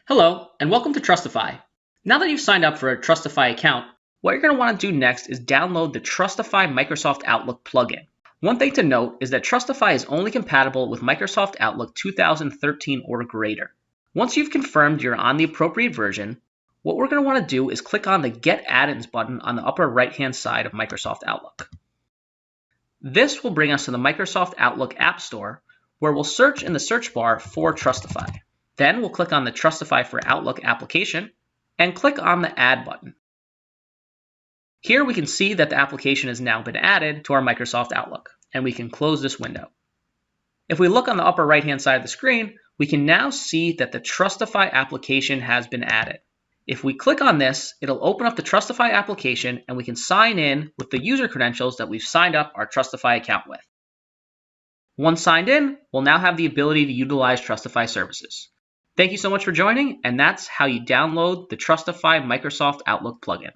Hello, and welcome to Trustifi. Now that you've signed up for a Trustifi account, what you're going to want to do next is download the Trustifi Microsoft Outlook plugin. One thing to note is that Trustifi is only compatible with Microsoft Outlook 2013 or greater. Once you've confirmed you're on the appropriate version, what we're going to want to do is click on the Get Add-ins button on the upper right-hand side of Microsoft Outlook. This will bring us to the Microsoft Outlook App Store, where we'll search in the search bar for Trustifi. Then we'll click on the Trustifi for Outlook application and click on the Add button. Here we can see that the application has now been added to our Microsoft Outlook, and we can close this window. If we look on the upper right-hand side of the screen, we can now see that the Trustifi application has been added. If we click on this, it'll open up the Trustifi application and we can sign in with the user credentials that we've signed up our Trustifi account with. Once signed in, we'll now have the ability to utilize Trustifi services. Thank you so much for joining, and that's how you download the Trustifi Microsoft Outlook plugin.